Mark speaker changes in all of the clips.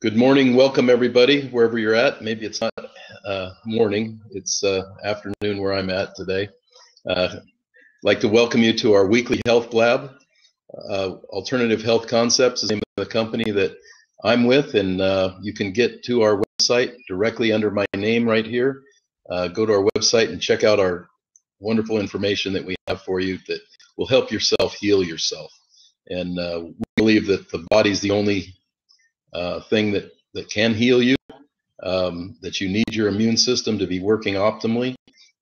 Speaker 1: Good morning. Welcome, everybody, wherever you're at. Maybe it's not morning, it's afternoon where I'm at today. I'd like to welcome you to our weekly health lab. Alternative Health Concepts is the name of the company that I'm with, and you can get to our website directly under my name right here. Go to our website and check out our wonderful information that we have for you that will help yourself heal yourself. And we believe that the body's the only thing that can heal you, that you need your immune system to be working optimally,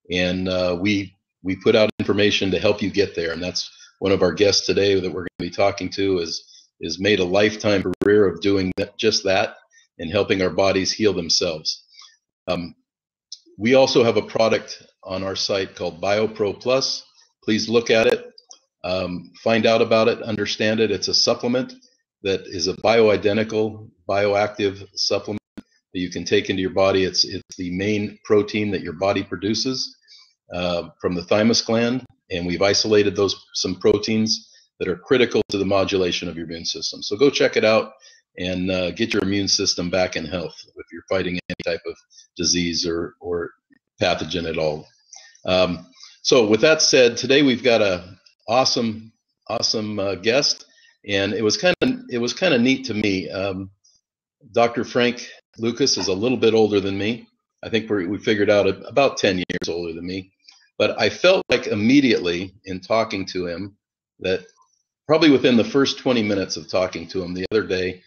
Speaker 1: and we put out information to help you get there. And that's one of our guests today that we're going to be talking to is made a lifetime career of doing just that and helping our bodies heal themselves. We also have a product on our site called BioPro Plus. Please look at it, find out about it, understand it. It's a supplement that is a bioidentical, bioactive supplement that you can take into your body. It's the main protein that your body produces from the thymus gland, and we've isolated some proteins that are critical to the modulation of your immune system. So go check it out and get your immune system back in health if you're fighting any type of disease or pathogen at all. So with that said, today we've got a awesome guest. And it was kind of neat to me. Dr. Frank Lucas is a little bit older than me. I think we figured out about 10 years older than me. But I felt like immediately in talking to him that probably within the first 20 minutes of talking to him the other day,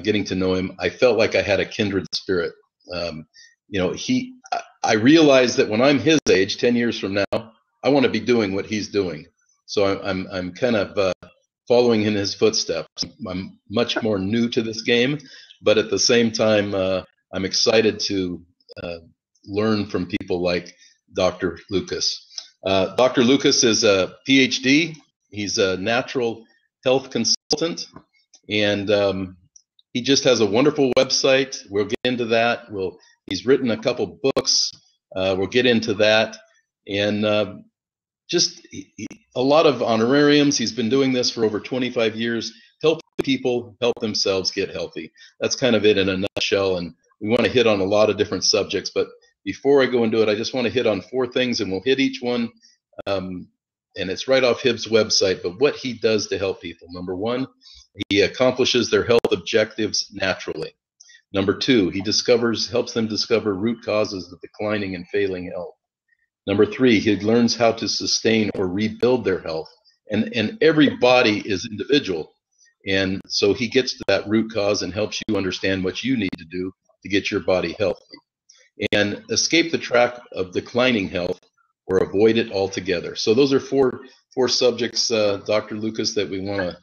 Speaker 1: getting to know him, I felt like I had a kindred spirit. I realized that when I'm his age, 10 years from now, I want to be doing what he's doing. So I'm kind of following in his footsteps. I'm much more new to this game, but at the same time, I'm excited to learn from people like Dr. Lucas. Dr. Lucas is a PhD. He's a natural health consultant, and he just has a wonderful website. We'll get into that. He's written a couple books. We'll get into that, and just a lot of honorariums. He's been doing this for over 25 years, helping people help themselves get healthy. That's kind of it in a nutshell, and we want to hit on a lot of different subjects. But before I go into it, I just want to hit on 4 things, and we'll hit each one, and it's right off Hib's website, but what he does to help people. Number 1, he accomplishes their health objectives naturally. Number 2, he helps them discover root causes of declining and failing health. Number 3, he learns how to sustain or rebuild their health. And every body is individual. And so he gets to that root cause and helps you understand what you need to do to get your body healthy. And escape the trap of declining health or avoid it altogether. So those are four subjects, Dr. Lucas, that we want to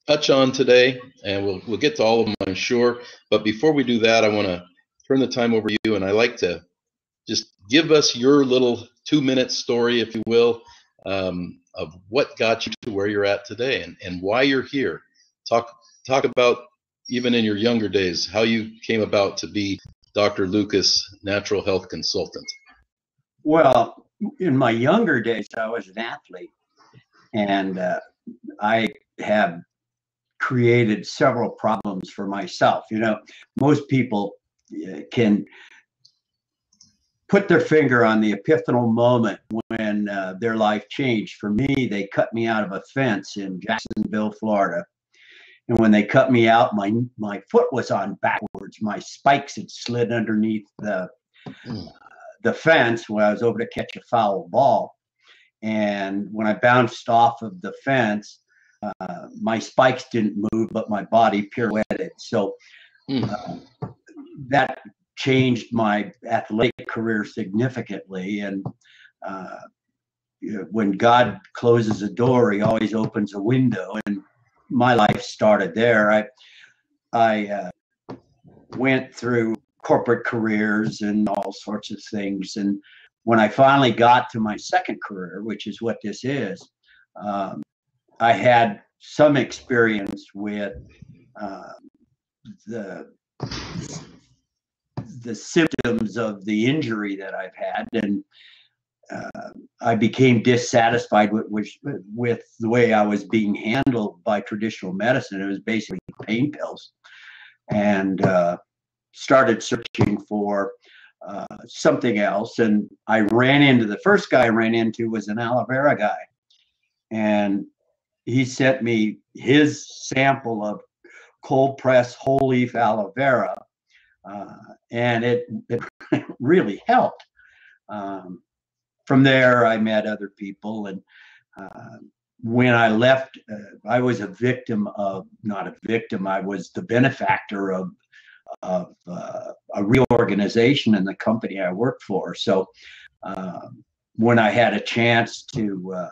Speaker 1: touch on today. And we'll get to all of them, I'm sure. But before we do that, I want to turn the time over to you. And I like to just give us your little 2-minute story, if you will, of what got you to where you're at today and why you're here. Talk about, even in your younger days, how you came about to be Dr. Lucas, natural health consultant.
Speaker 2: Well, in my younger days, I was an athlete, and I have created several problems for myself. Most people can put their finger on the epiphanal moment when their life changed. For me, they cut me out of a fence in Jacksonville, Florida. And when they cut me out, my foot was on backwards. My spikes had slid underneath the fence when I was over to catch a foul ball. And when I bounced off of the fence, my spikes didn't move, but my body pirouetted. So that changed my athletic career significantly. And when God closes a door, he always opens a window. And my life started there. I went through corporate careers and all sorts of things. And when I finally got to my second career, which is what this is, I had some experience with the symptoms of the injury that I've had, and I became dissatisfied with the way I was being handled by traditional medicine. It was basically pain pills. and started searching for something else. And I ran into, the first guy I ran into was an aloe vera guy. And he sent me his sample of cold pressed whole leaf aloe vera. And it really helped. From there, I met other people. And when I left, I was a victim of, not a victim, I was the benefactor of a reorganization in the company I worked for. So when I had a chance to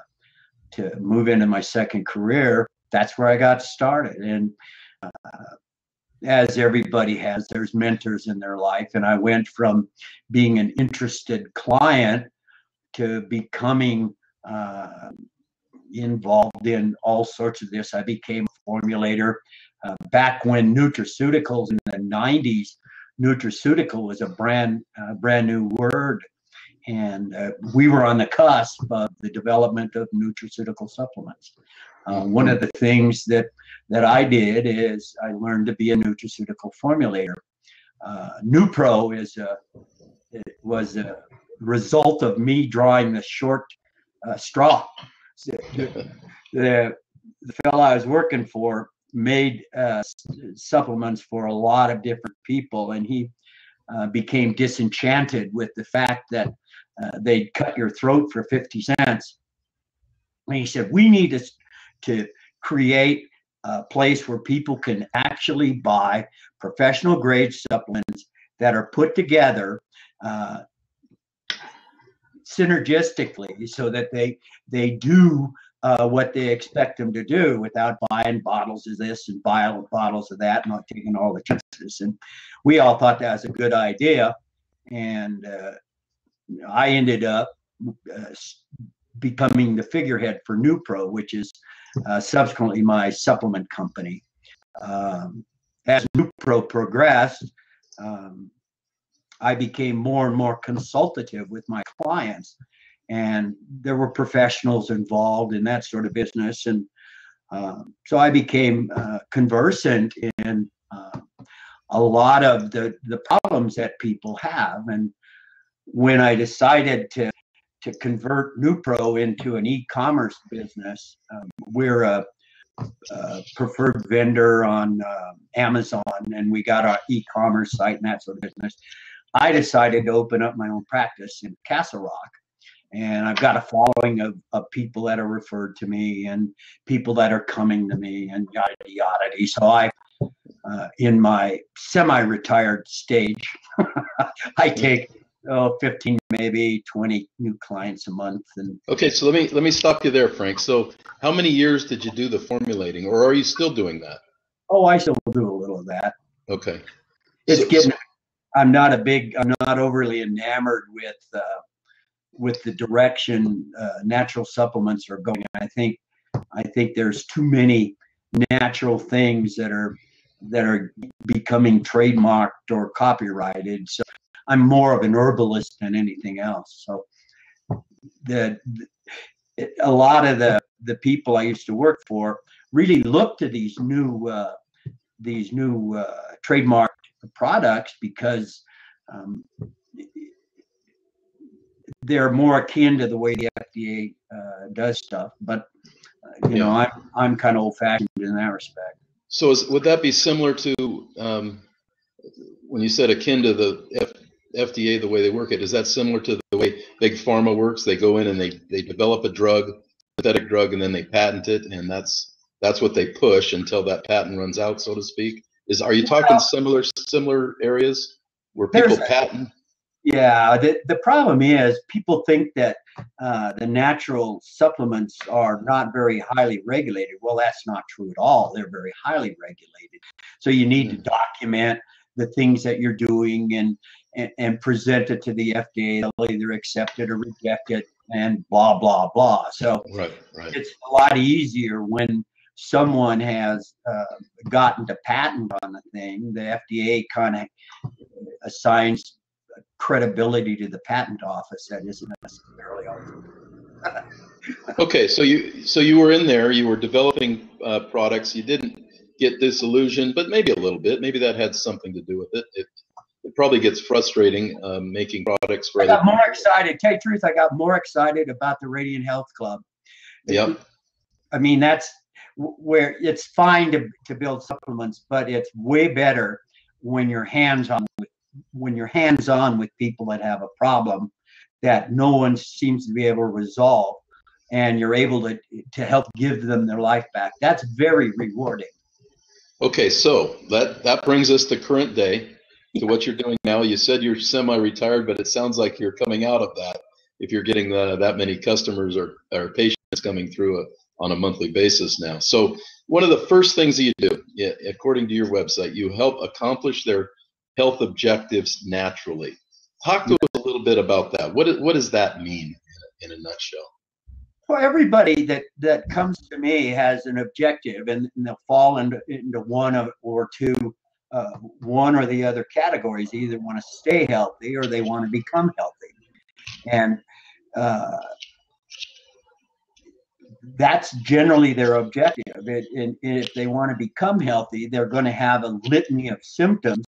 Speaker 2: move into my second career, that's where I got started. And as everybody has, there's mentors in their life. And I went from being an interested client to becoming involved in all sorts of this. I became a formulator. Back when nutraceuticals in the 90s, nutraceutical was a brand new word. And we were on the cusp of the development of nutraceutical supplements. One of the things that I did is I learned to be a nutraceutical formulator. Nupro was a result of me drawing the short straw. The fellow I was working for made supplements for a lot of different people, and he became disenchanted with the fact that they'd cut your throat for 50 cents. And he said, we need to create a place where people can actually buy professional grade supplements that are put together synergistically so that they do what they expect them to do without buying bottles of this and buying bottles of that and not taking all the chances. And we all thought that was a good idea. And I ended up becoming the figurehead for Nupro, which is subsequently my supplement company. As Nupro progressed, I became more and more consultative with my clients, and there were professionals involved in that sort of business. And so I became conversant in a lot of the problems that people have. And when I decided to convert Nupro into an e-commerce business, we're a preferred vendor on Amazon, and we got our e-commerce site and that sort of business. I decided to open up my own practice in Castle Rock, and I've got a following of people that are referred to me and people that are coming to me and yada yada. So I, in my semi-retired stage, I take 15, maybe 20 new clients a month. And
Speaker 1: okay, so let me stop you there, Frank. So how many years did you do the formulating, or are you still doing that?
Speaker 2: Oh, I still do a little of that.
Speaker 1: Okay.
Speaker 2: It's I'm not overly enamored with the direction natural supplements are going. I think there's too many natural things that are becoming trademarked or copyrighted. So I'm more of an herbalist than anything else. So a lot of the people I used to work for really look to these new trademarked products because they're more akin to the way the FDA does stuff. But you know, I'm kind of old-fashioned in that respect.
Speaker 1: So would that be similar to when you said akin to the FDA, the way they work it? Is that similar to the way Big Pharma works? They go in and they develop a drug, synthetic drug, and then they patent it, and that's what they push until that patent runs out, so to speak. Are you talking similar areas where people patent?
Speaker 2: Yeah, the problem is people think that the natural supplements are not very highly regulated. Well, that's not true at all. They're very highly regulated. So you need to document the things that you're doing and present it to the FDA. They'll either accept it or reject it and blah, blah, blah. So
Speaker 1: right.
Speaker 2: It's a lot easier when someone has gotten to patent on the thing. The FDA kind of assigns credibility to the patent office that isn't necessarily always.
Speaker 1: Okay, so you were in there, you were developing products. You didn't get disillusioned, but maybe a little bit. Maybe that had something to do with it. It probably gets frustrating making products for
Speaker 2: I
Speaker 1: other
Speaker 2: got more
Speaker 1: people.
Speaker 2: excited. Tell you the truth, I got more excited about the Radiant Health Club.
Speaker 1: Yep.
Speaker 2: I mean, that's where it's fine to build supplements, but it's way better when you're hands-on with people that have a problem that no one seems to be able to resolve, and you're able to help give them their life back. That's very rewarding.
Speaker 1: Okay, so that brings us to current day, to what you're doing now. You said you're semi-retired, but it sounds like you're coming out of that if you're getting that many customers or patients coming through on a monthly basis now. So one of the first things that you do, according to your website, you help accomplish their health objectives naturally. Talk to us a little bit about that. What does that mean in a nutshell?
Speaker 2: Well, everybody that comes to me has an objective, and they'll fall into one or two, one or the other categories. They either want to stay healthy or they want to become healthy, and that's generally their objective. And if they want to become healthy, they're going to have a litany of symptoms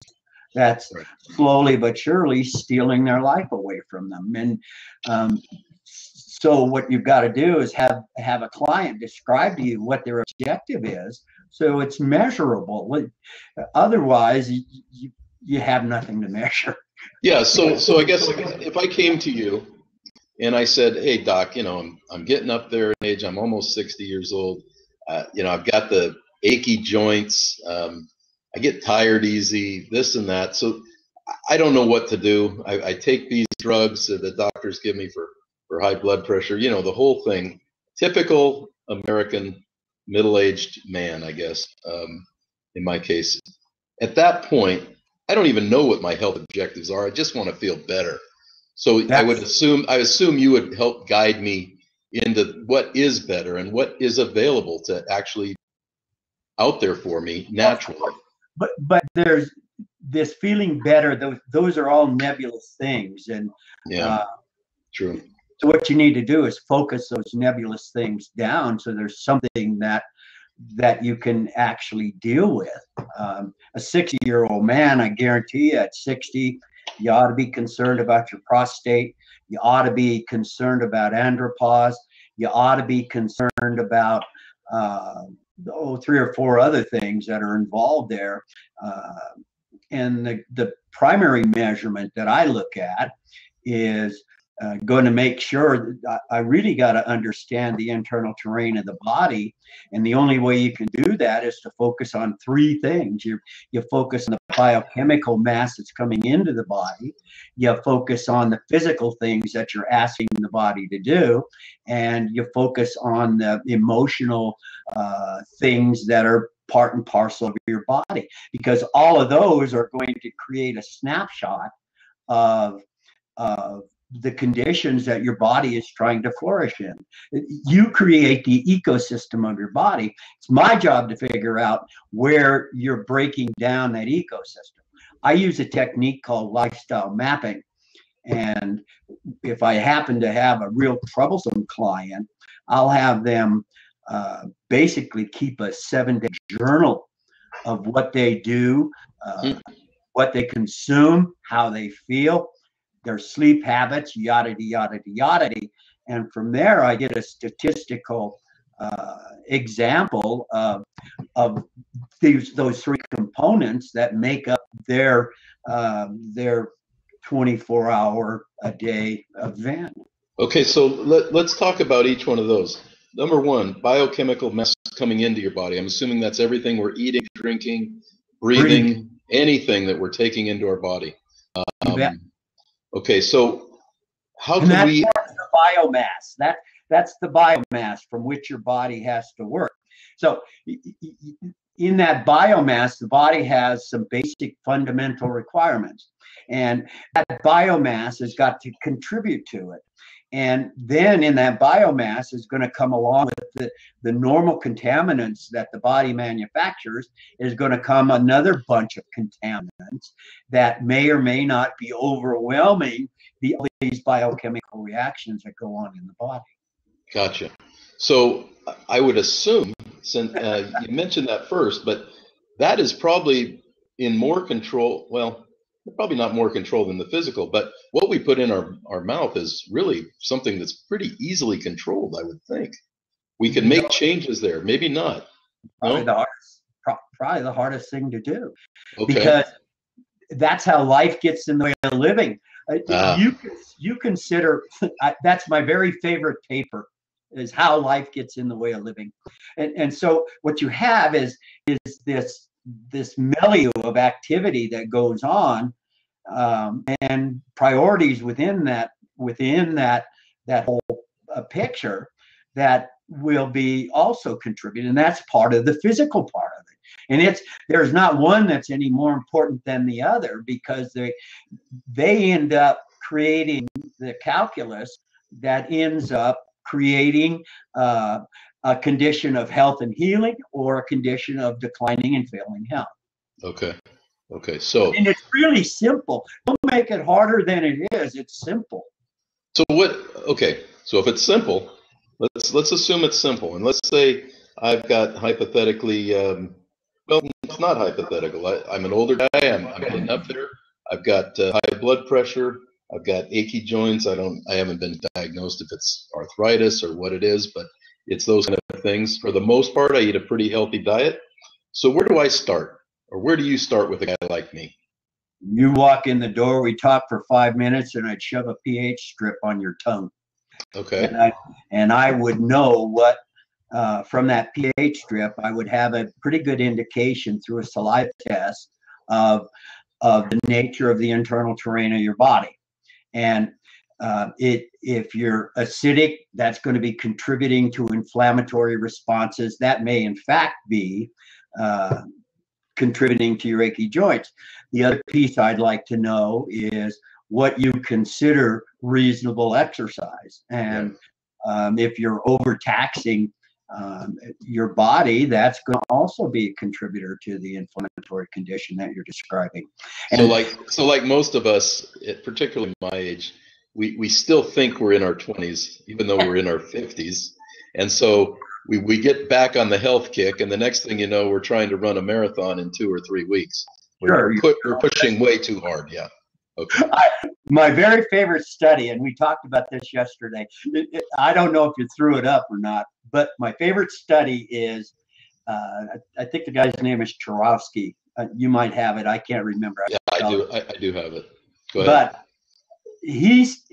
Speaker 2: that's slowly but surely stealing their life away from them. And so what you've got to do is have a client describe to you what their objective is, so it's measurable. Otherwise, you have nothing to measure.
Speaker 1: Yeah. So I guess if I came to you and I said, "Hey, doc, I'm getting up there in age. I'm almost 60 years old. I've got the achy joints. I get tired easy, this and that. So I don't know what to do. I take these drugs that the doctors give me for high blood pressure, the whole thing. Typical American middle-aged man, I guess, in my case. At that point, I don't even know what my health objectives are. I just want to feel better. So I assume you would help guide me into what is better and what is available to actually out there for me naturally.
Speaker 2: But there's this feeling better. Those are all nebulous things, and
Speaker 1: true.
Speaker 2: So what you need to do is focus those nebulous things down, so there's something that you can actually deal with. A 60-year-old man, I guarantee you, at 60, you ought to be concerned about your prostate. You ought to be concerned about andropause. You ought to be concerned about 3 or 4 other things that are involved there. And the primary measurement that I look at is going to make sure that I really got to understand the internal terrain of the body. And the only way you can do that is to focus on 3 things. You focus on the biochemical mass that's coming into the body. You focus on the physical things that you're asking the body to do. And you focus on the emotional things that are part and parcel of your body, because all of those are going to create a snapshot of the conditions that your body is trying to flourish in. You create the ecosystem of your body. It's my job to figure out where you're breaking down that ecosystem. I use a technique called lifestyle mapping. And if I happen to have a real troublesome client, I'll have them basically keep a 7-day journal of what they do, what they consume, how they feel, their sleep habits, yada, yada, yada. And from there, I get a statistical example of those 3 components that make up their 24-hour a day event.
Speaker 1: Okay, so let's talk about each one of those. Number 1, biochemical mess coming into your body. I'm assuming that's everything we're eating, drinking, breathing, anything that we're taking into our body. Okay, so how can we?
Speaker 2: That's the biomass. That's the biomass from which your body has to work. So in that biomass, the body has some basic fundamental requirements, and that biomass has got to contribute to it. And then in that biomass is going to come along with the normal contaminants that the body manufactures, is going to come another bunch of contaminants that may or may not be overwhelming these biochemical reactions that go on in the body.
Speaker 1: Gotcha. So I would assume, since you mentioned that first, but that is probably in more control. Well, probably not more control than the physical, but what we put in our mouth is really something that's pretty easily controlled, I would think. We can make changes there, maybe not.
Speaker 2: Probably
Speaker 1: No?
Speaker 2: the hardest, probably the hardest thing to do,
Speaker 1: Okay.
Speaker 2: because that's how life gets in the way of living.
Speaker 1: Ah.
Speaker 2: You consider that's my very favorite paper, is how life gets in the way of living, and so what you have is this milieu of activity that goes on, and priorities within that whole picture that will be also contributed, and that's part of the physical part of it. And there's not one that's any more important than the other, because they end up creating the calculus that ends up creating a condition of health and healing, or a condition of declining and failing health.
Speaker 1: Okay. Okay. So,
Speaker 2: and it's really simple. Don't make it harder than it is. It's simple.
Speaker 1: So okay. So if it's simple, let's assume it's simple. And let's say I've got hypothetically, well, it's not hypothetical. I'm an older guy. I'm getting up there. I've got high blood pressure. I've got achy joints. I haven't been diagnosed if it's arthritis or what it is, but it's those kind of things. For the most part, I eat a pretty healthy diet. So where do I start? Or where do you start with a guy like me?
Speaker 2: You walk in the door, we talk for 5 minutes, and I'd shove a pH strip on your tongue.
Speaker 1: Okay.
Speaker 2: And I would know what, from that pH strip, I would have a pretty good indication through a saliva test of the nature of the internal terrain of your body. And if you're acidic, that's going to be contributing to inflammatory responses. That may, in fact, be contributing to your achy joints. The other piece I'd like to know is what you consider reasonable exercise. And if you're overtaxing your body, that's going to also be a contributor to the inflammatory condition that you're describing. And
Speaker 1: so like most of us, particularly my age, we still think we're in our 20s, even though we're in our 50s. And so we get back on the health kick, and the next thing you know, we're trying to run a marathon in 2 or 3 weeks. We're pushing way too hard. Yeah. Okay.
Speaker 2: My very favorite study, and we talked about this yesterday. I don't know if you threw it up or not, but my favorite study is, I think the guy's name is Chorowski. You might have it. I can't remember.
Speaker 1: Yeah, I do. I do have it. Go ahead.
Speaker 2: But his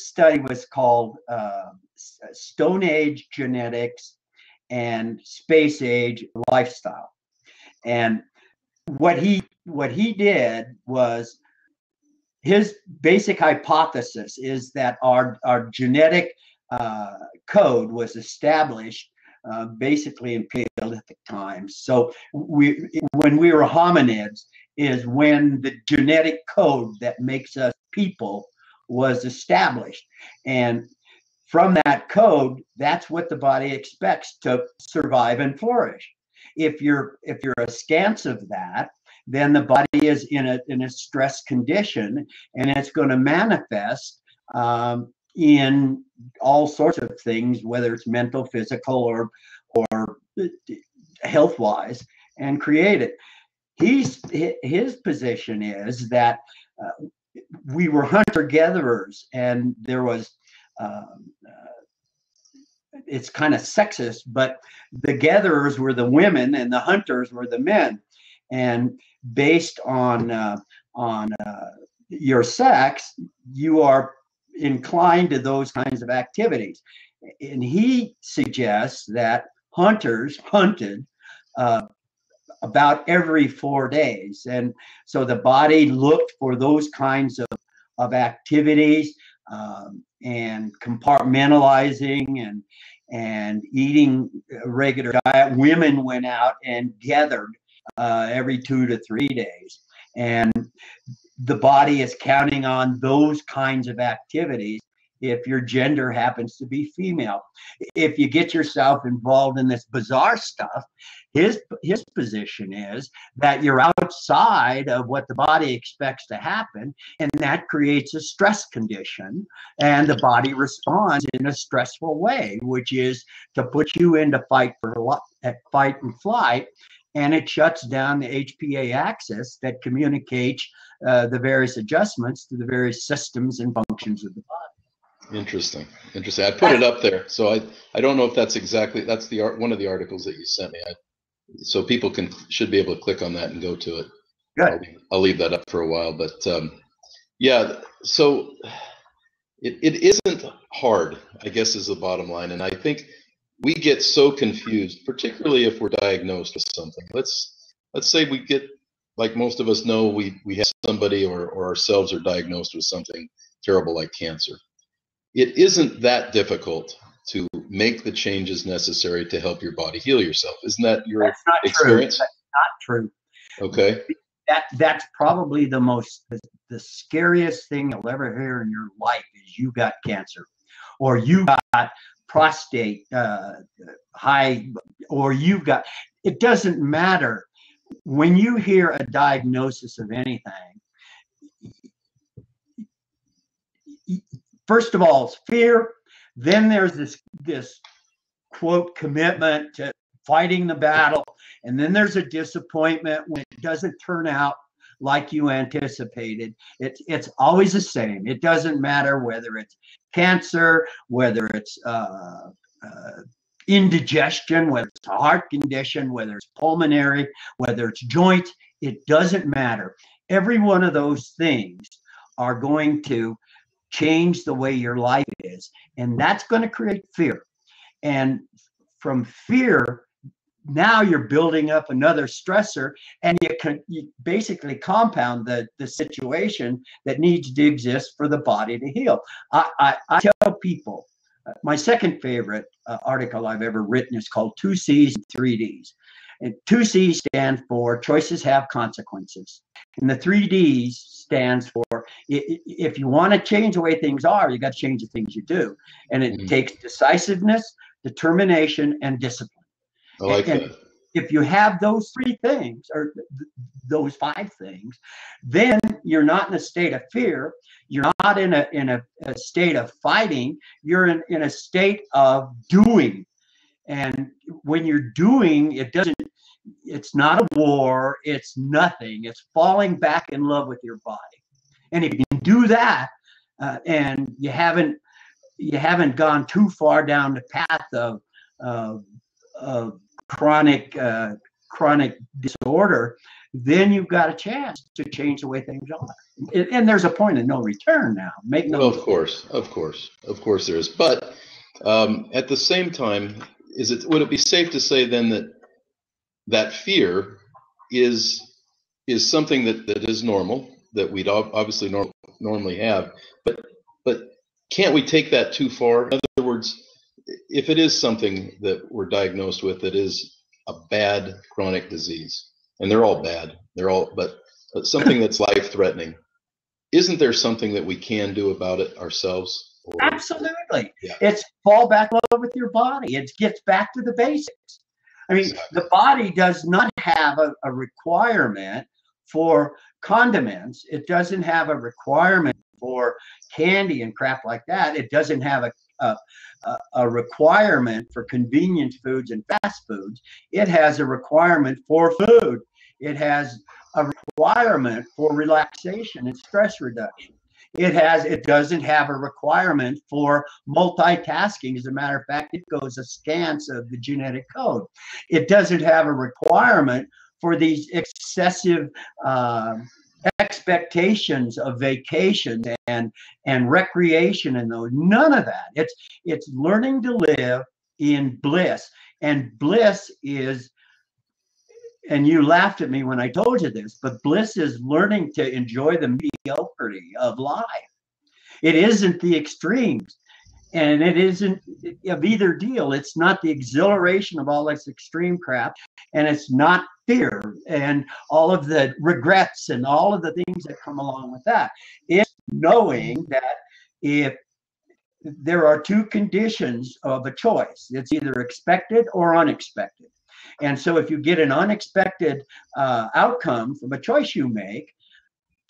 Speaker 2: study was called Stone Age Genetics and Space Age Lifestyle. And what he did was, his basic hypothesis is that our genetic code was established basically in Paleolithic times. So when we were hominids is when the genetic code that makes us people was established. And from that code, that's what the body expects to survive and flourish. If you're askance of that, then the body is in a stress condition, and it's going to manifest in all sorts of things, whether it's mental, physical, or health-wise, and create it. His position is that we were hunter-gatherers, and there was it's kind of sexist, but the gatherers were the women and the hunters were the men. And based on your sex, you are inclined to those kinds of activities. And he suggests that hunters hunted about every 4 days. And so the body looked for those kinds of activities, and compartmentalizing and eating a regular diet. Women went out and gathered every 2 to 3 days. And the body is counting on those kinds of activities if your gender happens to be female. If you get yourself involved in this bizarre stuff, his position is that you're outside of what the body expects to happen, and that creates a stress condition, and the body responds in a stressful way, which is to put you into fight and flight, and it shuts down the HPA axis that communicates the various adjustments to the various systems and functions of the body.
Speaker 1: Interesting. Interesting. I put it up there, so I don't know if that's exactly, that's the one of the articles that you sent me. So people should be able to click on that and go to it.
Speaker 2: Good.
Speaker 1: I'll leave that up for a while, but yeah. So it isn't hard, I guess, is the bottom line, and I think we get so confused, particularly if we're diagnosed with something. Let's say we get, like most of us know, we have somebody or ourselves are diagnosed with something terrible like cancer. It isn't that difficult to make the changes necessary to help your body heal yourself. Isn't that your experience?
Speaker 2: True. That's not true.
Speaker 1: Okay.
Speaker 2: That's probably the scariest thing you'll ever hear in your life is you got cancer, or you got prostate high, or you got, it doesn't matter. When you hear a diagnosis of anything, first of all, it's fear. Then there's this quote commitment to fighting the battle, and then there's a disappointment when it doesn't turn out like you anticipated. It's always the same. It doesn't matter whether it's cancer, whether it's indigestion, whether it's a heart condition, whether it's pulmonary, whether it's joints. It doesn't matter. Every one of those things are going to change the way your life is, and that's going to create fear. And from fear, now you're building up another stressor, and you basically compound the situation that needs to exist for the body to heal. I tell people, my second favorite article I've ever written is called 2 C's and 3 D's. And 2 C's stand for choices have consequences. And the 3 D's stands for if you want to change the way things are, you got to change the things you do. And it takes decisiveness, determination, and discipline.
Speaker 1: I like that.
Speaker 2: If you have those 3 things, or those 5 things, then you're not in a state of fear. You're not in a state of fighting. You're in a state of doing. And when you're doing, it's not a war. It's nothing. It's falling back in love with your body. And if you can do that, and you haven't gone too far down the path of chronic disorder, then you've got a chance to change the way things are. And there's a point of no return now.
Speaker 1: Well, of course there is. But at the same time, would it be safe to say then that fear is something that is normal, that we'd obviously normally have, but can't we take that too far? In other words, if it is something that we're diagnosed with that is a bad chronic disease, and they're all bad, but something that's life-threatening, isn't there something that we can do about it ourselves?
Speaker 2: Absolutely.
Speaker 1: Yeah.
Speaker 2: It's fall back in love with your body. It gets back to the basics. I mean,
Speaker 1: Exactly.
Speaker 2: The body does not have a requirement for condiments. It doesn't have a requirement for candy and crap like that. It doesn't have a requirement for convenience foods and fast foods. It has a requirement for food. It has a requirement for relaxation and stress reduction. It doesn't have a requirement for multitasking. As a matter of fact, it goes askance of the genetic code. It doesn't have a requirement for these excessive expectations of vacations and recreation and those. None of that. It's learning to live in bliss. And bliss is, and you laughed at me when I told you this, but bliss is learning to enjoy the mediocrity of life. It isn't the extremes, and it isn't of either deal. It's not the exhilaration of all this extreme crap, and it's not fear and all of the regrets and all of the things that come along with that. It's knowing that if there are 2 conditions of a choice, it's either expected or unexpected. And so if you get an unexpected outcome from a choice you make,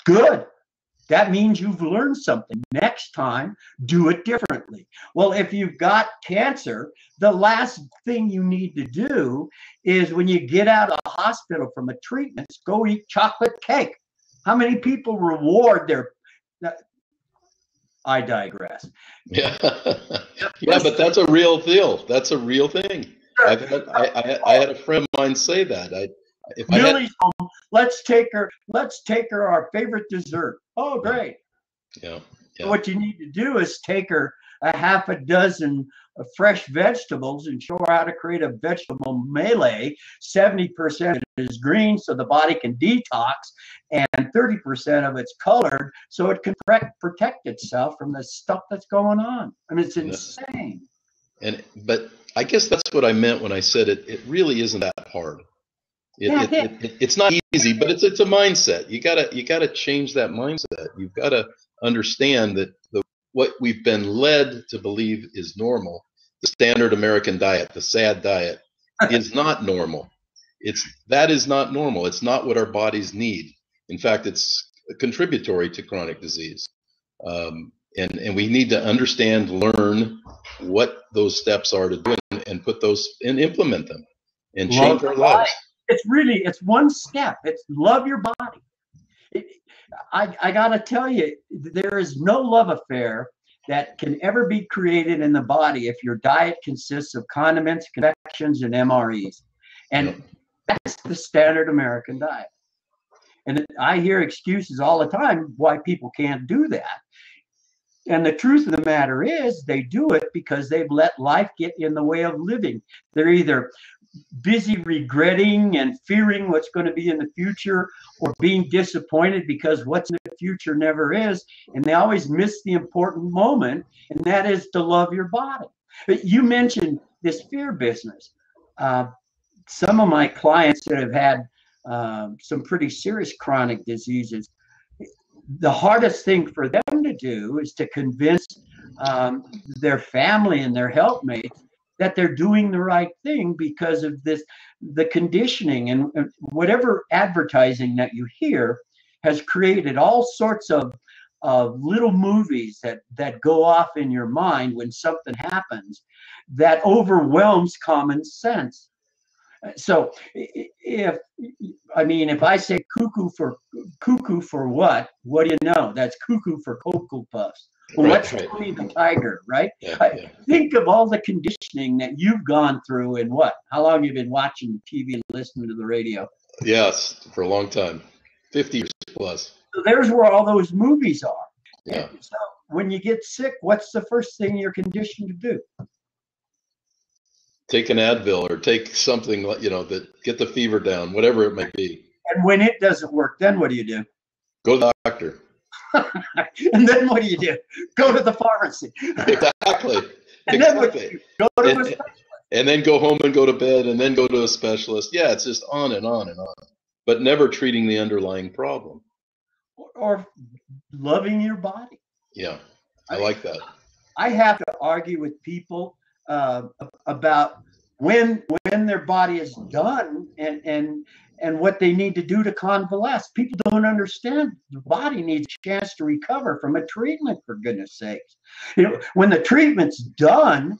Speaker 2: good. that means you've learned something. Next time, do it differently. Well, if you've got cancer, the last thing you need to do is when you get out of the hospital from a treatment, go eat chocolate cake. How many people reward their, I digress.
Speaker 1: Yeah, yeah, but that's a real deal. That's a real thing. I had a friend of mine say that.
Speaker 2: Millie's home. Let's take her our favorite dessert. Oh, great.
Speaker 1: Yeah.
Speaker 2: What you need to do is take her a half a dozen fresh vegetables and show her how to create a vegetable melee. 70% is green so the body can detox, and 30% of it's colored so it can protect itself from the stuff that's going on. I mean, it's insane.
Speaker 1: But I guess that's what I meant when I said it really isn't that hard. It's not easy, but it's a mindset. You gotta change that mindset. You've got to understand that what we've been led to believe is normal, the standard American diet, the SAD diet, is not normal. That is not normal. It's not what our bodies need. In fact, it's contributory to chronic disease. And we need to understand, learn what those steps are to do and put those and implement them and change our lives.
Speaker 2: It's one step. It's love your body. I got to tell you, there is no love affair that can ever be created in the body if your diet consists of condiments, confections, and MREs. And that's the standard American diet. And I hear excuses all the time why people can't do that. And the truth of the matter is they do it because they've let life get in the way of living. They're either busy regretting and fearing what's going to be in the future, or being disappointed because what's in the future never is. And they always miss the important moment, and that is to love your body. But you mentioned this fear business. Some of my clients that have had some pretty serious chronic diseases, the hardest thing for them to do is to convince their family and their helpmates that they're doing the right thing because of the conditioning and whatever advertising that you hear has created all sorts of little movies that go off in your mind when something happens that overwhelms common sense. So if I say cuckoo for what do you know? That's cuckoo for Cocoa Puffs. Well, what's Tony the Tiger, right?
Speaker 1: Yeah.
Speaker 2: Think of all the conditioning that you've gone through in how long you've been watching TV and listening to the radio?
Speaker 1: Yes, for a long time, 50 years plus.
Speaker 2: So there's where all those movies are.
Speaker 1: Yeah.
Speaker 2: So when you get sick, what's the first thing you're conditioned to do?
Speaker 1: Take an Advil or take something, that get the fever down, whatever it might be.
Speaker 2: And when it doesn't work, then what do you do?
Speaker 1: Go to the doctor.
Speaker 2: And then what do you do? Go to the pharmacy.
Speaker 1: Exactly.
Speaker 2: And then what do you do? Go to a specialist.
Speaker 1: And then go home and go to bed and then go to a specialist. Yeah, it's just on and on and on. But never treating the underlying problem.
Speaker 2: Or loving your body.
Speaker 1: Yeah, I like that.
Speaker 2: I have to argue with people about when their body is done and what they need to do to convalesce. People don't understand the body needs a chance to recover from a treatment, for goodness sakes. When the treatment's done,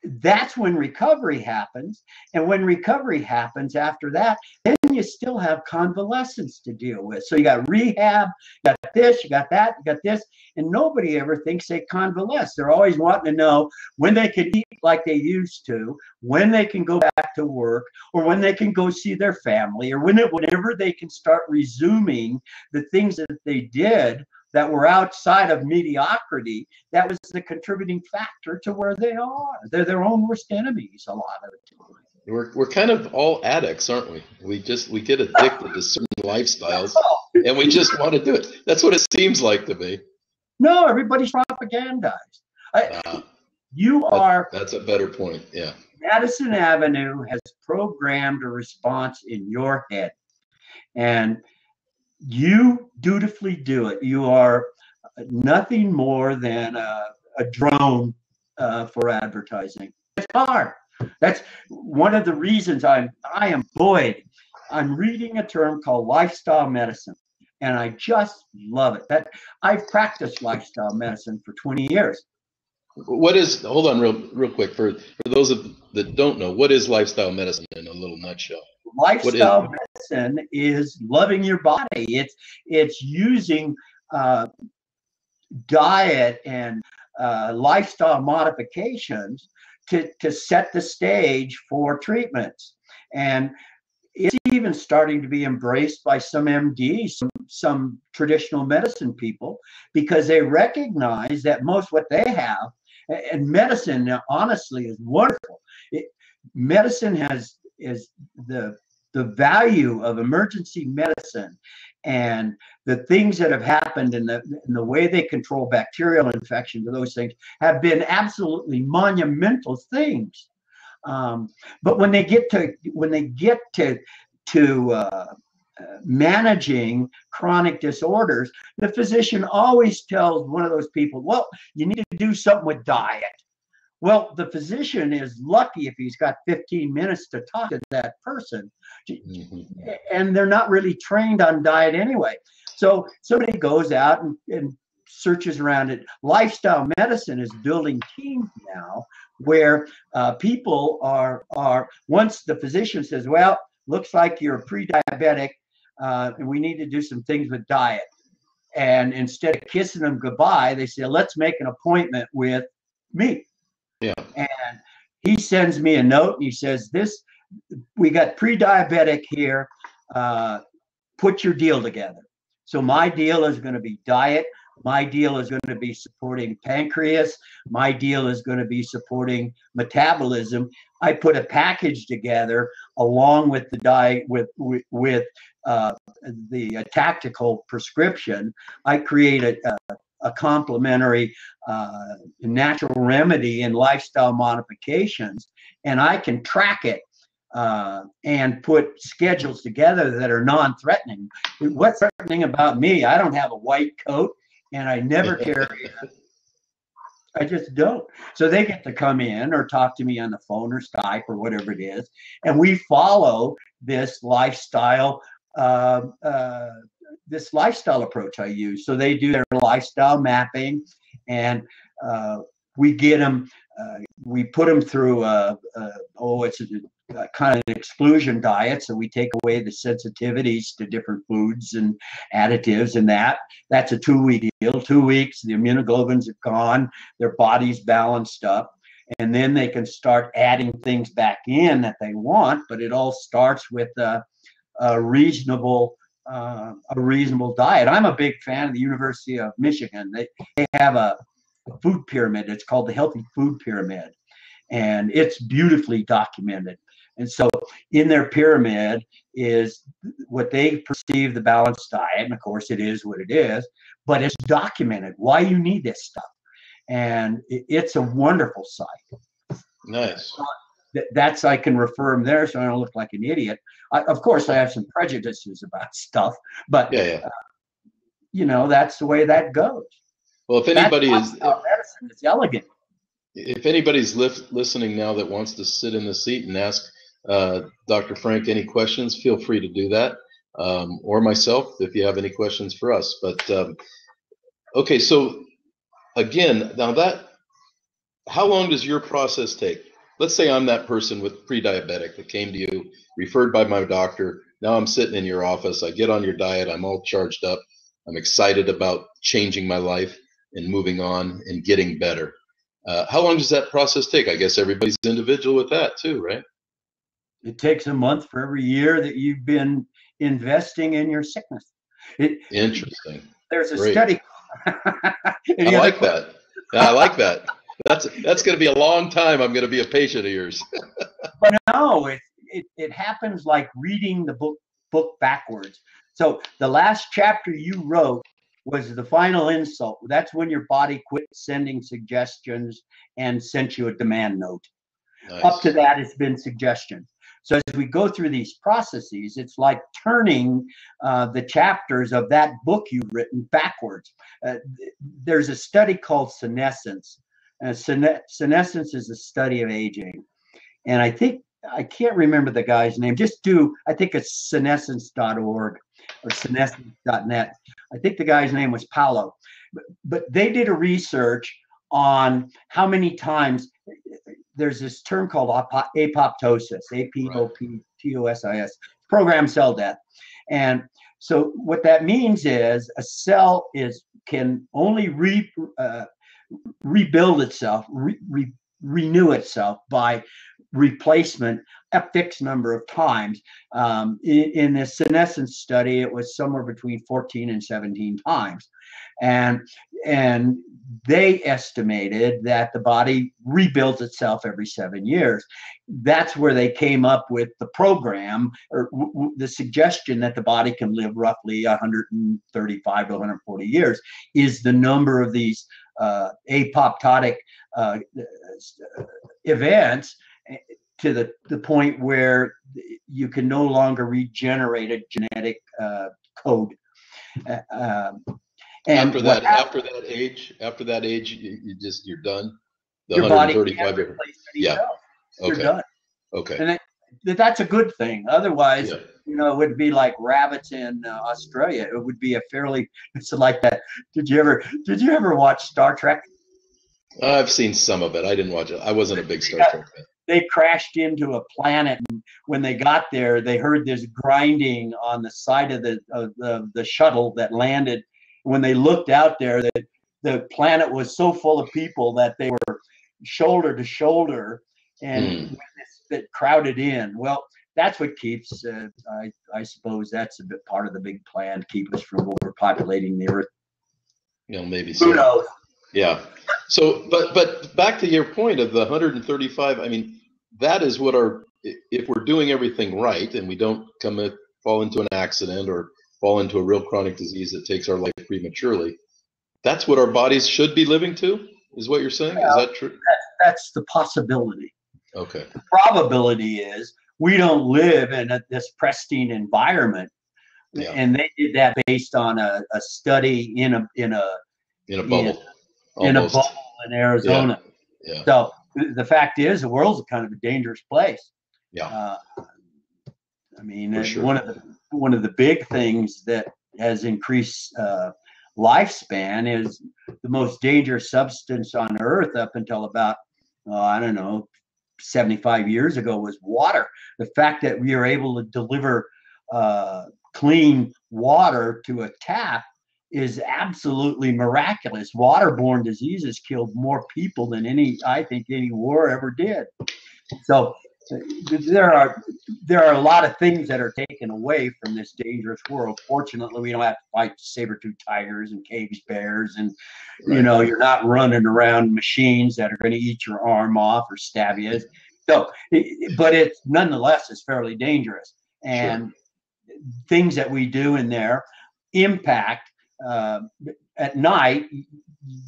Speaker 2: that's when recovery happens. And when recovery happens after that, then you still have convalescence to deal with. So you got rehab, you got this, you got that, you got this, and nobody ever thinks they convalesce. They're always wanting to know when they can eat like they used to, when they can go back to work, or when they can go see their family, or whenever they can start resuming the things that they did that were outside of mediocrity. That was the contributing factor to where they are. They're their own worst enemies a lot of the time.
Speaker 1: We're kind of all addicts, aren't we? We get addicted to certain lifestyles, and we just want to do it. That's what it seems like to me.
Speaker 2: No, everybody's propagandized.
Speaker 1: That's a better point. Yeah.
Speaker 2: Madison Avenue has programmed a response in your head, and you dutifully do it. You are nothing more than a drone for advertising. It's hard. That's one of the reasons I'm reading a term called lifestyle medicine. and I just love it. That I've practiced lifestyle medicine for 20 years.
Speaker 1: What is, hold on real quick, for those that don't know, what is lifestyle medicine in a little nutshell?
Speaker 2: Lifestyle medicine is loving your body. It's using diet and lifestyle modifications to set the stage for treatments. And it's even starting to be embraced by some MDs, some traditional medicine people, because they recognize that most what they have, and medicine honestly is wonderful. Medicine is the value of emergency medicine and the things that have happened in the way they control bacterial infections, those things have been absolutely monumental things. But when they get to managing chronic disorders, the physician always tells one of those people, well, you need to do something with diet. Well, the physician is lucky if he's got 15 minutes to talk to that person. And they're not really trained on diet anyway. So somebody goes out and searches around it. Lifestyle medicine is building teams now where people are, once the physician says, well, looks like you're pre-diabetic and we need to do some things with diet. And instead of kissing them goodbye, they say, let's make an appointment with me.
Speaker 1: Yeah.
Speaker 2: And he sends me a note and he says, we got pre-diabetic here. Put your deal together. So my deal is going to be diet. My deal is going to be supporting pancreas. My deal is going to be supporting metabolism. I put a package together along with the diet, with the tactical prescription. I create a complementary natural remedy and lifestyle modifications, and I can track it and put schedules together that are non-threatening. What's threatening about me? I don't have a white coat, and I never carry it. I just don't. So they get to come in or talk to me on the phone or Skype or whatever it is, and we follow this lifestyle approach I use. So they do their lifestyle mapping, and we get them. We put them through it's a kind of an exclusion diet. So we take away the sensitivities to different foods and additives, and that's a 2-week deal. 2 weeks, the immunoglobulins are gone, their body's balanced up, and then they can start adding things back in that they want. But it all starts with a reasonable diet. I'm a big fan of the University of Michigan. They have a food pyramid. It's called the Healthy Food Pyramid, and it's beautifully documented. And so in their pyramid is what they perceive the balanced diet. And of course it is what it is, but it's documented why you need this stuff. And it's a wonderful site.
Speaker 1: Nice.
Speaker 2: That's, I can refer them there so I don't look like an idiot. Of course I have some prejudices about stuff, but that's the way that goes.
Speaker 1: Well, if anybody
Speaker 2: medicine, it's elegant.
Speaker 1: If anybody's listening now that wants to sit in the seat and ask Dr. Frank any questions, feel free to do that, or myself if you have any questions for us. But okay, so again, now how long does your process take? Let's say I'm that person with pre-diabetic that came to you, referred by my doctor. Now I'm sitting in your office. I get on your diet. I'm all charged up. I'm excited about changing my life and moving on and getting better. How long does that process take? I guess everybody's individual with that too, right?
Speaker 2: It takes a month for every year that you've been investing in your sickness.
Speaker 1: Interesting.
Speaker 2: There's a study.
Speaker 1: I like that. I like that. That's going to be a long time. I'm going to be a patient of yours.
Speaker 2: But no, it happens like reading the book backwards. So the last chapter you wrote was the final insult. That's when your body quit sending suggestions and sent you a demand note. Nice. Up to that, it's been suggestion. So as we go through these processes, it's like turning the chapters of that book you've written backwards. There's a study called senescence. Senescence is a study of aging. And I think I can't remember the guy's name. Just do, I think it's senescence.org or senescence.net. I think the guy's name was Paulo. But they did a research on how many times there's this term called apoptosis, apoptosis, programmed cell death. And so what that means is a cell can only rebuild itself, renew itself by replacement a fixed number of times. In the senescence study, it was somewhere between 14 and 17 times. And they estimated that the body rebuilds itself every 7 years. That's where they came up with the program, or the suggestion that the body can live roughly 135 to 140 years is the number of these apoptotic events, to the point where you can no longer regenerate a genetic code. And
Speaker 1: after that age, you're done. The
Speaker 2: your body
Speaker 1: 135.
Speaker 2: can't replace
Speaker 1: Yeah.
Speaker 2: cells. You're
Speaker 1: Okay.
Speaker 2: done.
Speaker 1: Okay.
Speaker 2: And that's a good thing. Otherwise,
Speaker 1: Yeah.
Speaker 2: it would be like rabbits in Australia. It would be it's like that. Did you ever watch Star Trek?
Speaker 1: I've seen some of it. I didn't watch it. I wasn't a big Star Trek fan.
Speaker 2: They crashed into a planet, and when they got there, they heard this grinding on the side of the shuttle that landed. When they looked out there, the planet was so full of people that they were shoulder to shoulder, and that crowded in. Well, that's what keeps. I suppose that's a bit part of the big plan to keep us from overpopulating the Earth.
Speaker 1: Maybe so.
Speaker 2: Who knows?
Speaker 1: Yeah. So, but back to your point of the 135. I mean, that is what if we're doing everything right and we don't fall into an accident or fall into a real chronic disease that takes our life prematurely, that's what our bodies should be living to, is what you're saying? Is that true?
Speaker 2: That's the possibility.
Speaker 1: Okay.
Speaker 2: The probability is we don't live in this pristine environment. Yeah. And they did that based on a study in a
Speaker 1: bubble.
Speaker 2: In a bubble in Arizona.
Speaker 1: Yeah.
Speaker 2: So the fact is, the world's kind of a dangerous place.
Speaker 1: Yeah.
Speaker 2: I mean,
Speaker 1: sure.
Speaker 2: one of the big things that has increased lifespan is the most dangerous substance on Earth up until about 75 years ago was water. The fact that we are able to deliver clean water to a tap is absolutely miraculous. Waterborne diseases killed more people than any war ever did. So there are a lot of things that are taken away from this dangerous world. Fortunately, we don't have to fight saber-toothed tigers and caged bears, and you're not running around machines that are going to eat your arm off or stab you. So, but it's nonetheless is fairly dangerous, and things that we do in there impact. At night,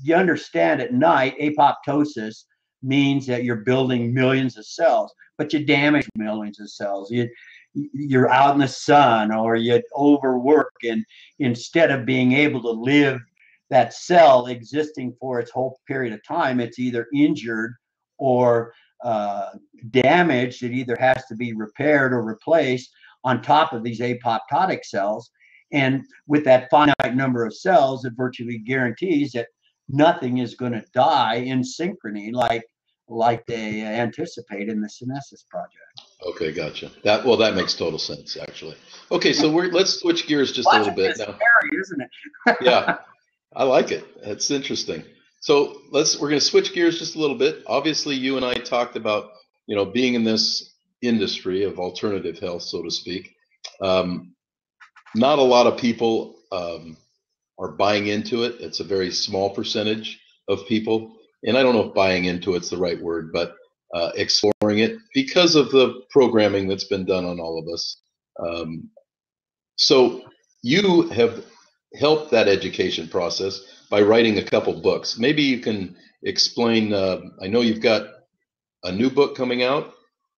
Speaker 2: you understand, at night, apoptosis means that you're building millions of cells, but you damage millions of cells. You're out in the sun, or you overwork, and instead of being able to live that cell existing for its whole period of time, it's either injured or damaged. It either has to be repaired or replaced on top of these apoptotic cells. And with that finite number of cells, it virtually guarantees that nothing is going to die in synchrony like they anticipate in the Senescence project.
Speaker 1: Okay, gotcha. That makes total sense, actually. Okay, so let's switch gears just a little bit now.
Speaker 2: Scary, isn't it?
Speaker 1: Yeah, I like it. That's interesting. So we're going to switch gears just a little bit. Obviously, you and I talked about being in this industry of alternative health, so to speak. Not a lot of people are buying into it. It's a very small percentage of people. And I don't know if buying into it's the right word, but exploring it because of the programming that's been done on all of us. So you have helped that education process by writing a couple books. Maybe you can explain, I know you've got a new book coming out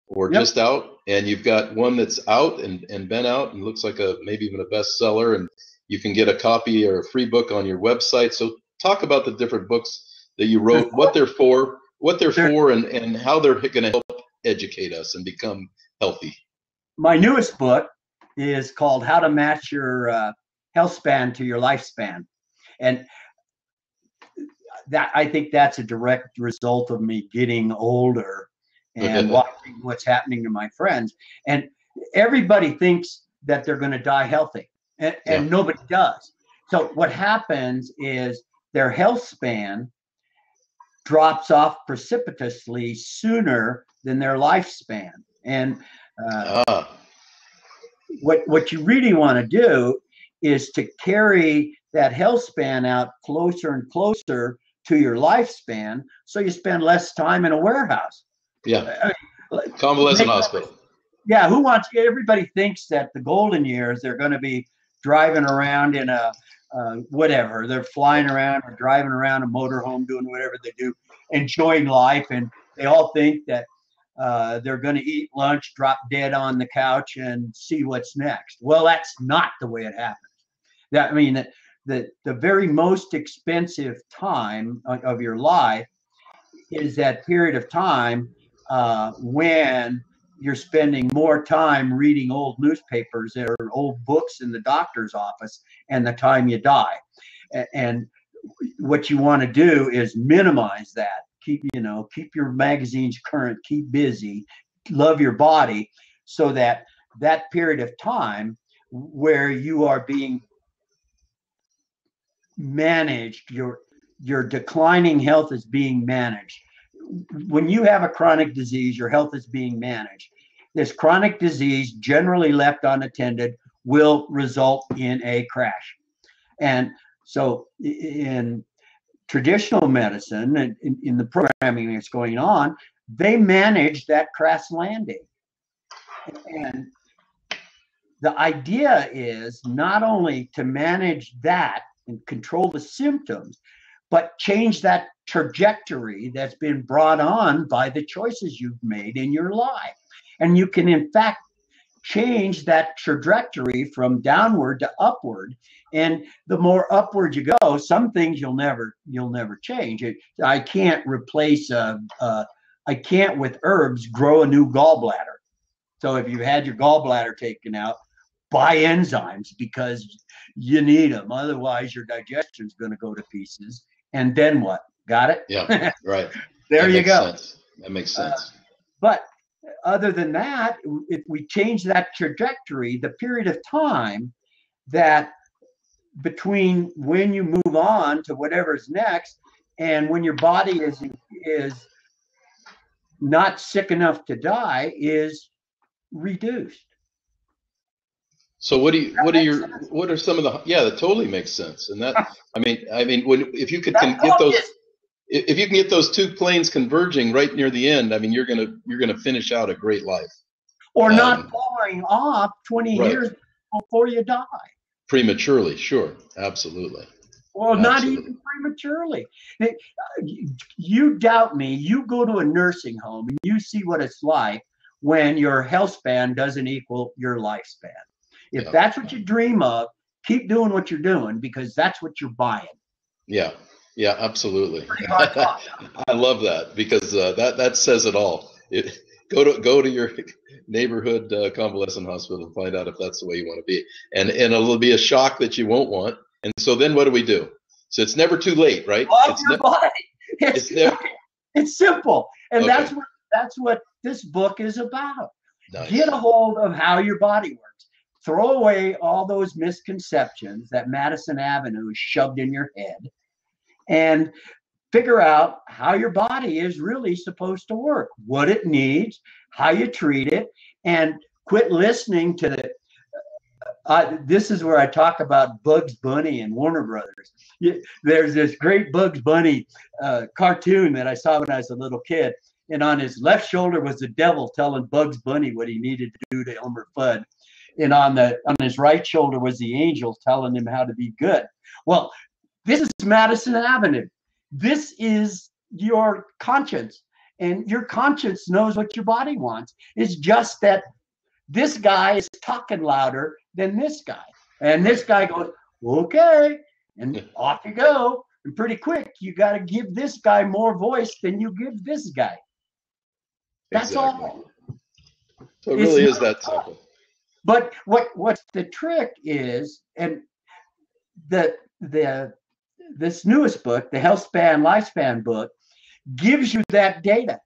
Speaker 1: or just out, and you've got one that's out and been out and looks like maybe even a bestseller, and you can get a copy or a free book on your website. So talk about the different books that you wrote, what they're for, and how they're going to help educate us and become healthy?
Speaker 2: My newest book is called How to Match Your Health Span to Your Lifespan. And that, I think that's a direct result of me getting older and watching what's happening to my friends. And everybody thinks that they're going to die healthy, and nobody does. So what happens is their health span drops off precipitously sooner than their lifespan. And what you really want to do is to carry that health span out closer and closer to your lifespan, so you spend less time in a warehouse.
Speaker 1: Yeah, convalescent hospital.
Speaker 2: Yeah, everybody thinks that the golden years they're going to be driving around in a whatever, they're flying around or driving around a motorhome, doing whatever they do, enjoying life, and they all think that they're going to eat lunch, drop dead on the couch, and see what's next. Well, that's not the way it happens. The very most expensive time of your life is that period of time when you're spending more time reading old newspapers or old books in the doctor's office and the time you die. And what you want to do is minimize that. Keep your magazines current, keep busy, love your body, so that period of time where you are being managed, your declining health is being managed. When you have a chronic disease, your health is being managed. This chronic disease, generally left unattended, will result in a crash. And so in traditional medicine and in the programming that's going on, they manage that crash landing. And the idea is not only to manage that and control the symptoms, but change that trajectory that's been brought on by the choices you've made in your life. And you can, in fact, change that trajectory from downward to upward. And the more upward you go, some things you'll never change. I can't replace I can't with herbs grow a new gallbladder. So if you had your gallbladder taken out, buy enzymes because you need them. Otherwise, your digestion's going to go to pieces. And then what? Got it?
Speaker 1: Yeah, right.
Speaker 2: There you go.
Speaker 1: That makes sense.
Speaker 2: But other than that, if we change that trajectory, the period of time that between when you move on to whatever's next and when your body is not sick enough to die is reduced.
Speaker 1: So what are some of the, that totally makes sense. And that, if you can get those two planes converging right near the end, you're going to finish out a great life.
Speaker 2: Or not falling off 20 years before you die.
Speaker 1: Prematurely, sure. Absolutely.
Speaker 2: Well, not even prematurely. You doubt me, you go to a nursing home and you see what it's like when your health span doesn't equal your lifespan. If that's what you dream of, keep doing what you're doing because that's what you're buying.
Speaker 1: Yeah, absolutely. I love that because that says it all. Go to your neighborhood convalescent hospital and find out if that's the way you want to be. And it'll be a shock that you won't want. And so then what do we do? So it's never too late, right?
Speaker 2: Love your body. It's simple. And that's what this book is about. Nice. Get a hold of how your body works. Throw away all those misconceptions that Madison Avenue is shoved in your head and figure out how your body is really supposed to work, what it needs, how you treat it, and quit listening to the this is where I talk about Bugs Bunny and Warner Brothers. There's this great Bugs Bunny cartoon that I saw when I was a little kid, and on his left shoulder was the devil telling Bugs Bunny what he needed to do to Elmer Fudd. And on his right shoulder was the angel telling him how to be good. Well, this is Madison Avenue. This is your conscience. And your conscience knows what your body wants. It's just that this guy is talking louder than this guy. And this guy goes, okay. And off you go. And pretty quick, you got to give this guy more voice than you give this guy. That's
Speaker 1: exactly.
Speaker 2: all.
Speaker 1: So it really is that simple.
Speaker 2: But what's the trick is, and this newest book, the Health Span Lifespan book, gives you that data.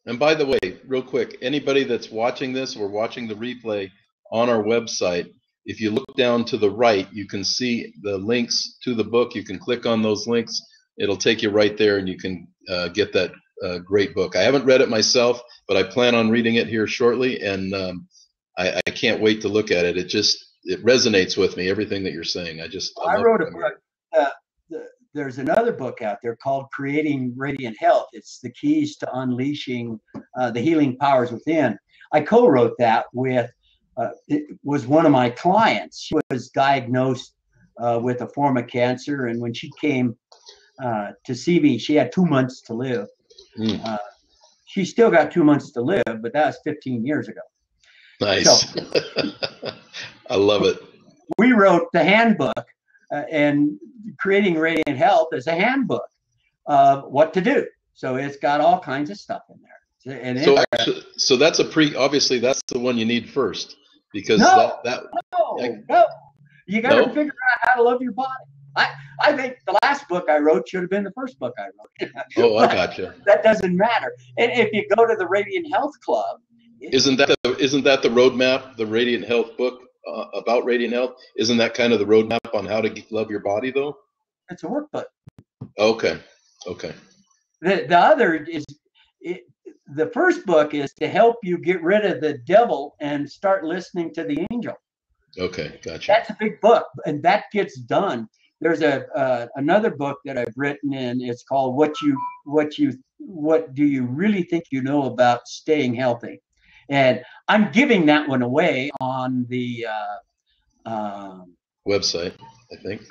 Speaker 1: And by the way, real quick, anybody that's watching this or watching the replay on our website, if you look down to the right, you can see the links to the book. You can click on those links. It'll take you right there, and you can get that great book. I haven't read it myself, but I plan on reading it here shortly, and I can't wait to look at it. It resonates with me, everything that you're saying.
Speaker 2: I wrote a book. There's another book out there called Creating Radiant Health. It's the keys to unleashing the healing powers within. I co-wrote that with, it was one of my clients. She was diagnosed with a form of cancer. And when she came to see me, she had 2 months to live. She still got 2 months to live, but that was 15 years ago.
Speaker 1: Nice. So, I love it.
Speaker 2: We wrote the handbook, and Creating Radiant Health is a handbook of what to do. So it's got all kinds of stuff in there. And
Speaker 1: so that's obviously that's the one you need first, because
Speaker 2: no, you got to figure out how to love your body. I think the last book I wrote should have been the first book I wrote.
Speaker 1: Oh, I gotcha.
Speaker 2: That doesn't matter. And if you go to the Radiant Health Club,
Speaker 1: isn't that the roadmap, the Radiant Health book about Radiant Health? Isn't that kind of the roadmap on how to love your body, though?
Speaker 2: It's a workbook.
Speaker 1: Okay.
Speaker 2: The other is the first book is to help you get rid of the devil and start listening to the angel.
Speaker 1: Okay, gotcha.
Speaker 2: That's a big book, and that gets done. There's another book that I've written, and it's called What Do You Really Think You Know About Staying Healthy? And I'm giving that one away on the
Speaker 1: website, I think,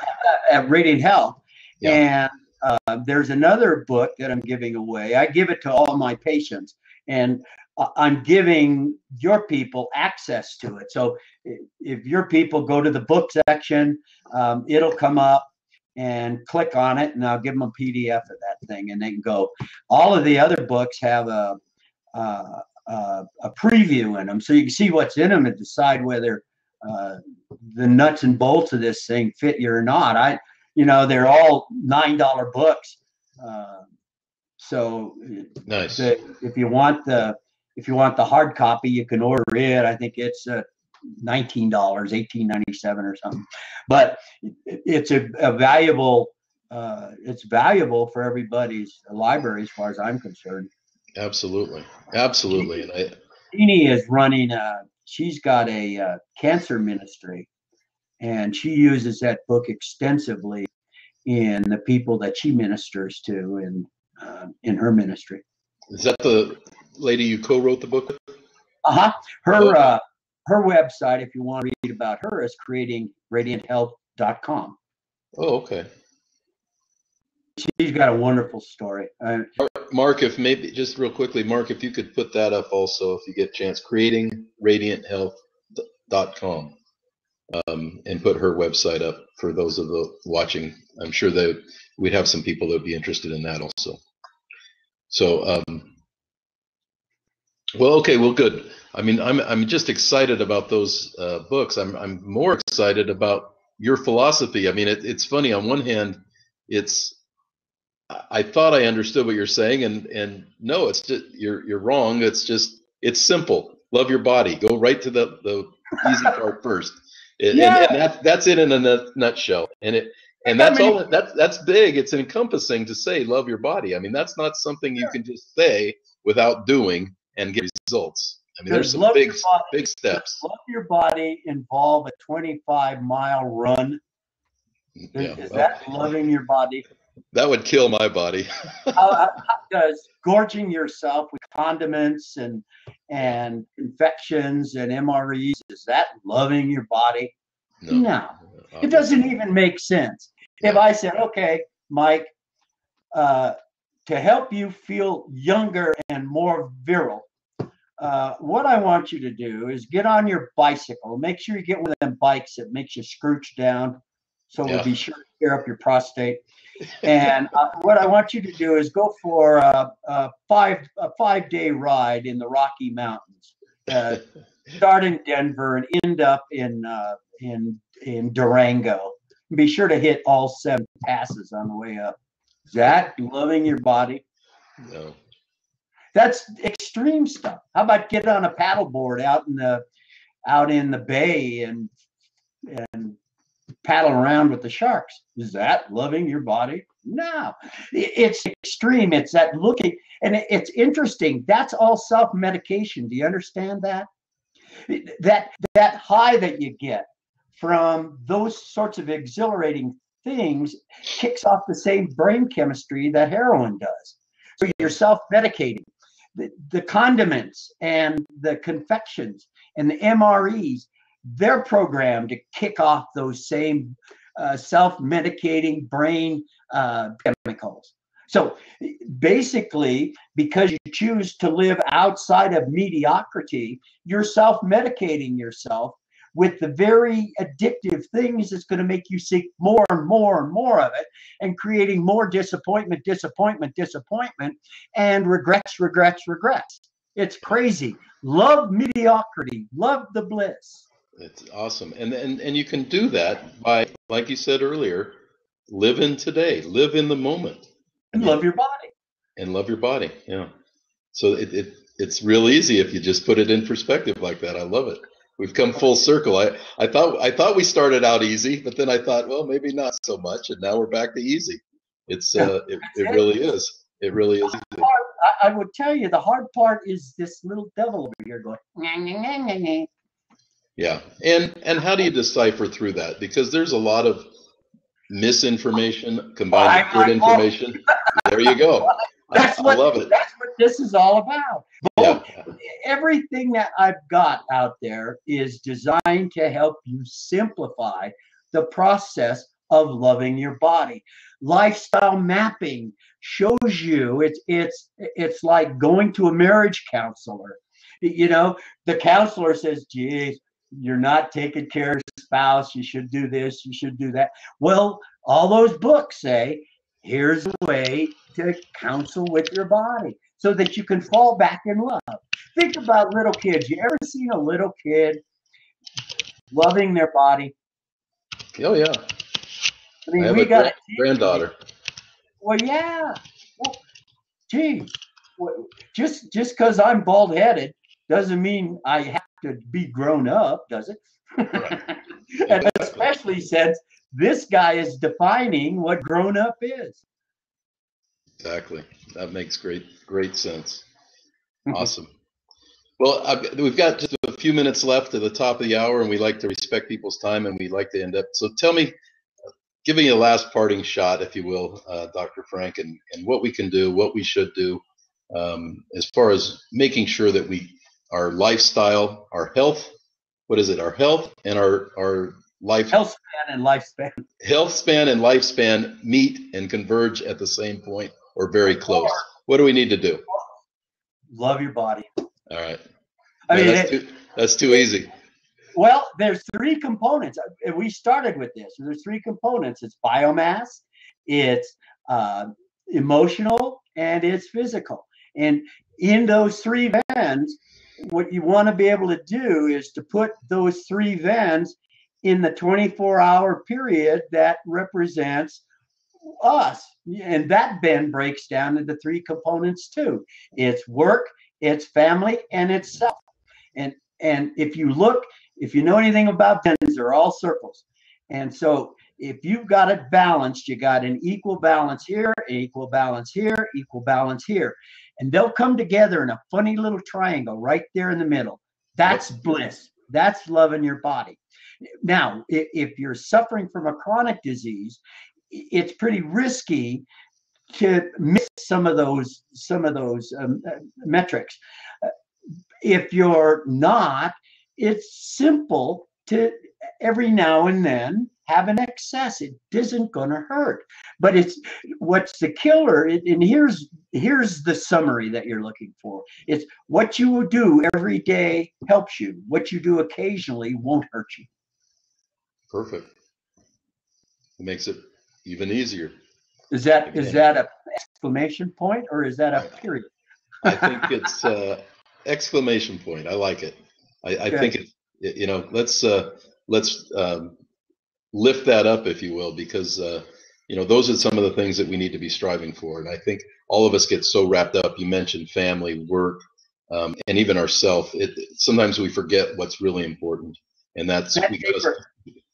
Speaker 2: at Radiant Health. Yeah. And there's another book that I'm giving away. I give it to all my patients, and I'm giving your people access to it. So if your people go to the book section, it'll come up, and click on it, and I'll give them a PDF of that thing, and they can go. All of the other books have a preview in them, so you can see what's in them and decide whether the nuts and bolts of this thing fit you or not. They're all $9 books. So
Speaker 1: nice.
Speaker 2: If you want the hard copy, you can order it. I think it's $19, $18.97 or something. But it's a valuable. It's valuable for everybody's library, as far as I'm concerned.
Speaker 1: Absolutely. And
Speaker 2: Jeannie is running. She's got a cancer ministry, and she uses that book extensively in the people that she ministers to in her ministry.
Speaker 1: Is that the lady you co-wrote the book with?
Speaker 2: Her website, if you want to read about her, is creatingradianthealth.com.
Speaker 1: Oh, okay.
Speaker 2: She's got a wonderful story.
Speaker 1: Mark, if maybe just real quickly, Mark, if you could put that up also, if you get a chance, creatingradianthealth.com, and put her website up for those of the watching. I'm sure that we'd have some people that would be interested in that also. So, well, good. I mean, I'm just excited about those books. I'm more excited about your philosophy. I mean, it's funny. On one hand, I thought I understood what you're saying, and no, it's just you're wrong. It's simple. Love your body. Go right to the easy part first. And that's it in a nutshell. And that's big. It's encompassing to say love your body. I mean, that's not something you can just say without doing and get results. I mean, there's some big steps.
Speaker 2: Love your body involve a 25-mile run. Is that loving your body?
Speaker 1: That would kill my body.
Speaker 2: How does gorging yourself with condiments and infections and MREs, is that loving your body? No. It doesn't even make sense. Yeah. If I said, okay, Mike, to help you feel younger and more virile, what I want you to do is get on your bicycle. Make sure you get one of them bikes that makes you scrooch down. So
Speaker 1: Yeah.
Speaker 2: we'll be sure to clear up your prostate. And what I want you to do is go for a 5-day ride in the Rocky Mountains. Start in Denver and end up in Durango. Be sure to hit all 7 passes on the way up. Is that loving your body?
Speaker 1: No.
Speaker 2: That's extreme stuff. How about get on a paddleboard out in the bay and paddle around with the sharks? Is that loving your body? No. It's extreme. It's that looking, and it's interesting. That's all self-medication. Do you understand that? That high that you get from those sorts of exhilarating things kicks off the same brain chemistry that heroin does. So you're self-medicating. The condiments and the confections and the MREs, they're programmed to kick off those same self-medicating brain chemicals. So basically, because you choose to live outside of mediocrity, you're self-medicating yourself with the very addictive things that's going to make you seek more and more and more of it, and creating more disappointment, and regrets. It's crazy. Love mediocrity. Love the bliss.
Speaker 1: It's awesome. And you can do that by, like you said earlier, live in today, live in the moment.
Speaker 2: And love your body.
Speaker 1: And love your body. Yeah. So it's real easy if you just put it in perspective like that. I love it. We've come full circle. I thought we started out easy, but then I thought, well, maybe not so much, and now we're back to easy. It's it really is. It really is.
Speaker 2: I would tell you the hard part is this little devil over here going.
Speaker 1: Yeah, and how do you decipher through that? Because there's a lot of misinformation combined with good information. There you go. I love it.
Speaker 2: That's what this is all about.
Speaker 1: Yeah.
Speaker 2: Everything that I've got out there is designed to help you simplify the process of loving your body. Lifestyle mapping shows you it's like going to a marriage counselor. You know, the counselor says, geez, you're not taking care of your spouse. You should do this. You should do that. Well, all those books say, here's a way to counsel with your body so that you can fall back in love. Think about little kids. You ever seen a little kid loving their body?
Speaker 1: Oh, yeah.
Speaker 2: I mean,
Speaker 1: we got a granddaughter.
Speaker 2: Well, yeah. Well, gee, just because I'm bald-headed doesn't mean I have to be grown up, does it?
Speaker 1: Right.
Speaker 2: And especially since this guy is defining what grown up is.
Speaker 1: Exactly. That makes great sense. Awesome. Well, we've got just a few minutes left at the top of the hour, and we like to respect people's time, and we like to end up. So tell me, give me a last parting shot, if you will, Dr. Frank, and what we can do, what we should do, as far as making sure that our lifestyle, our health, what is it? Our health and our life.
Speaker 2: Health span and lifespan.
Speaker 1: Health span and lifespan meet and converge at the same point or very close. What do we need to do?
Speaker 2: Love your body.
Speaker 1: All right. That's too easy.
Speaker 2: Well, there's 3 components. We started with this. There's 3 components. It's biomass, it's emotional, and it's physical. And in those 3 vans, what you want to be able to do is to put those 3 vans in the 24-hour period that represents us. And that then breaks down into 3 components too. It's work, it's family, and it's self. And if you know anything about vans, they're all circles. And so if you've got it balanced, you got an equal balance here, equal balance here, equal balance here. And they'll come together in a funny little triangle right there in the middle. That's bliss. That's loving your body. Now, if you're suffering from a chronic disease, it's pretty risky to miss some of those metrics. If you're not, it's simple to every now and then have an excess. It isn't going to hurt. But what's the killer, and here's the summary that you're looking for. It's what you will do every day helps you. What you do occasionally won't hurt you.
Speaker 1: Perfect. It makes it even easier.
Speaker 2: Is that a exclamation point or is that a period?
Speaker 1: I think it's exclamation point. I like it. I think it, you know, let's lift that up, if you will, because you know, those are some of the things that we need to be striving for. And I think all of us get so wrapped up. You mentioned family, work, and even ourselves. Sometimes we forget what's really important, and that's because,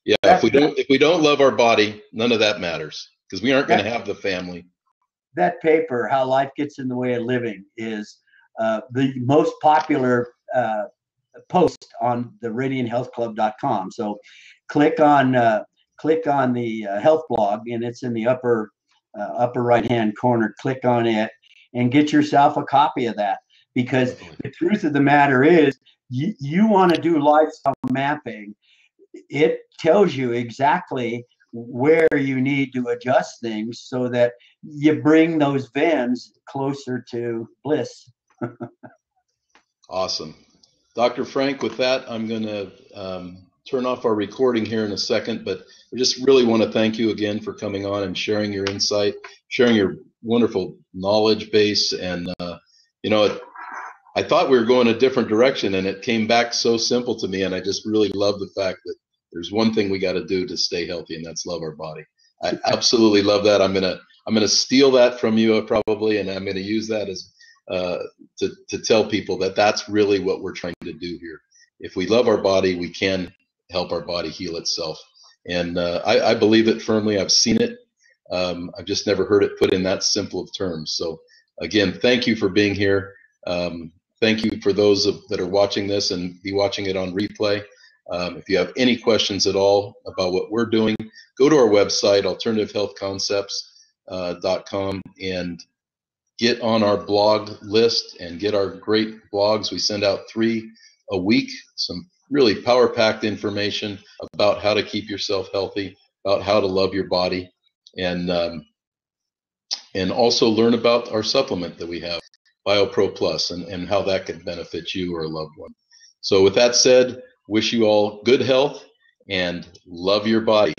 Speaker 1: yeah, if we don't love our body, none of that matters, because we aren't going to have the family.
Speaker 2: That paper, How Life Gets in the Way of Living, is the most popular post on the radianthealthclub.com. So click on the health blog, and it's in the upper right hand corner. Click on it and get yourself a copy of that, because the truth of the matter is, you want to do lifestyle mapping. It tells you exactly where you need to adjust things so that you bring those VIMs closer to bliss.
Speaker 1: Awesome. Dr. Frank, with that, I'm going to turn off our recording here in a second, but I just really want to thank you again for coming on and sharing your insight, sharing your wonderful knowledge base. And, you know, I thought we were going a different direction, and it came back so simple to me. And I just really love the fact that there's one thing we got to do to stay healthy, and that's love our body. I absolutely love that. I'm gonna steal that from you probably, and I'm gonna use that as to tell people that that's really what we're trying to do here. If we love our body, we can help our body heal itself. And I believe it firmly. I've seen it. I've just never heard it put in that simple of terms. So again, thank you for being here. Thank you for those that are watching this and be watching it on replay. If you have any questions at all about what we're doing, go to our website, alternativehealthconcepts.com, and get on our blog list and get our great blogs. We send out 3 a week, some really power-packed information about how to keep yourself healthy, about how to love your body, and also learn about our supplement that we have, BioPro Plus, and how that could benefit you or a loved one. So with that said, wish you all good health and love your body.